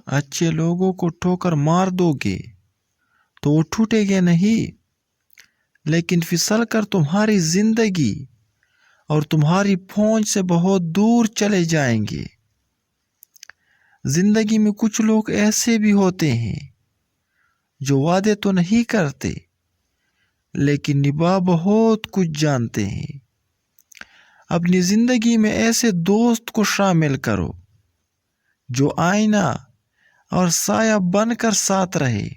اچھے لوگوں کو ٹھوکر مار دو گے تو وہ ٹوٹے گے نہیں، لیکن پھسل کر تمہاری زندگی اور تمہاری پہنچ سے بہت دور چلے جائیں گے۔ زندگی میں کچھ لوگ ایسے بھی ہوتے ہیں جو وعدے تو نہیں کرتے لیکن نبھا بہت کچھ جانتے ہیں۔ اپنی زندگی میں ایسے دوست کو شامل کرو جو آئینہ اور سایہ بن کر ساتھ رہے،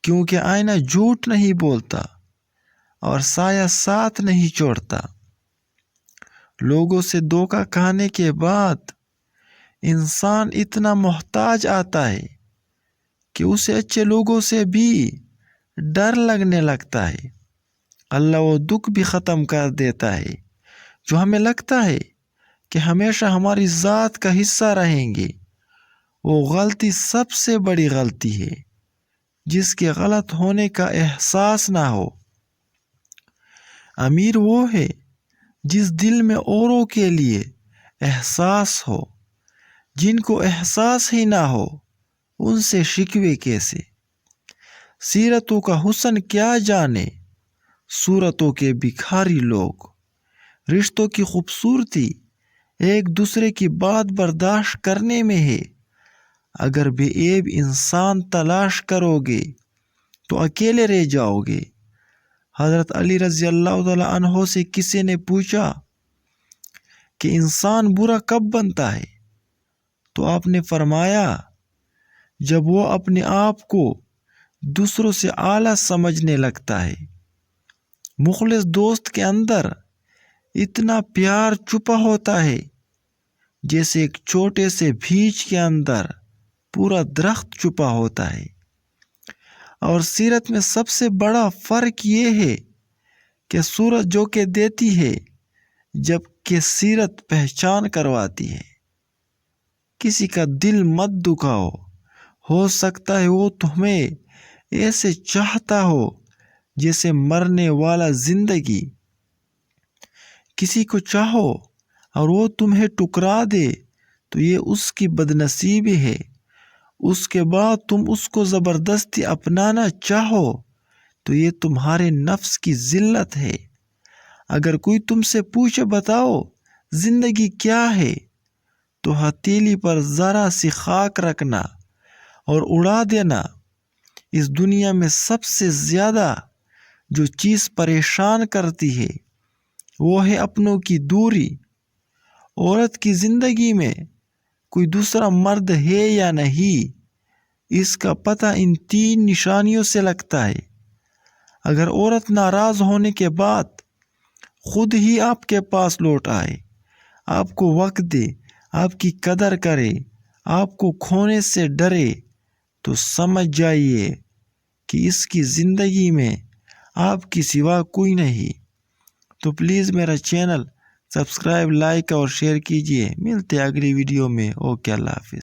کیونکہ آئینہ جھوٹ نہیں بولتا اور سایہ ساتھ نہیں چھوڑتا۔ لوگوں سے دھوکہ کھانے کے بعد انسان اتنا محتاج آتا ہے کہ اسے اچھے لوگوں سے بھی ڈر لگنے لگتا ہے۔ اللہ وہ دکھ بھی ختم کر دیتا ہے جو ہمیں لگتا ہے کہ ہمیشہ ہماری ذات کا حصہ رہیں گے۔ وہ غلطی سب سے بڑی غلطی ہے جس کے غلط ہونے کا احساس نہ ہو۔ امیر وہ ہے جس دل میں اوروں کے لیے احساس ہو۔ جن کو احساس ہی نہ ہو ان سے شکوے کیسے؟ سیرتوں کا حسن کیا جانے صورتوں کے بھکاری لوگ۔ رشتوں کی خوبصورتی ایک دوسرے کی بات برداشت کرنے میں ہے۔ اگر بے عیب انسان تلاش کرو گے تو اکیلے رہ جاؤ گے۔ حضرت علی رضی اللہ تعالی عنہ سے کسی نے پوچھا کہ انسان برا کب بنتا ہے؟ تو آپ نے فرمایا جب وہ اپنے آپ کو دوسروں سے اعلیٰ سمجھنے لگتا ہے۔ مخلص دوست کے اندر اتنا پیار چھپا ہوتا ہے جیسے ایک چھوٹے سے بیج کے اندر پورا درخت چھپا ہوتا ہے۔ اور سیرت میں سب سے بڑا فرق یہ ہے کہ صورت جو کہ دیتی ہے جبکہ سیرت پہچان کرواتی ہے۔ کسی کا دل مت دکھاؤ، ہو سکتا ہے وہ تمہیں ایسے چاہتا ہو جیسے مرنے والا زندگی۔ کسی کو چاہو اور وہ تمہیں ٹکرا دے تو یہ اس کی بدنصیبی ہے۔ اس کے بعد تم اس کو زبردستی اپنانا چاہو تو یہ تمہارے نفس کی ذلت ہے۔ اگر کوئی تم سے پوچھے بتاؤ زندگی کیا ہے تو ہتھیلی پر ذرا سی خاک رکھنا اور اڑا دینا۔ اس دنیا میں سب سے زیادہ جو چیز پریشان کرتی ہے وہ ہے اپنوں کی دوری۔ عورت کی زندگی میں کوئی دوسرا مرد ہے یا نہیں، اس کا پتہ ان 3 نشانیوں سے لگتا ہے۔ اگر عورت ناراض ہونے کے بعد خود ہی آپ کے پاس لوٹ آئے، آپ کو وقت دے، آپ کی قدر کرے، آپ کو کھونے سے ڈرے، تو سمجھ جائیے کہ اس کی زندگی میں آپ کی سوا کوئی نہیں۔ تو پلیز میرا چینل سبسکرائب، لائک اور شیئر کیجیے۔ ملتے ہیں اگلی ویڈیو میں۔ اوکے، اللہ حافظ۔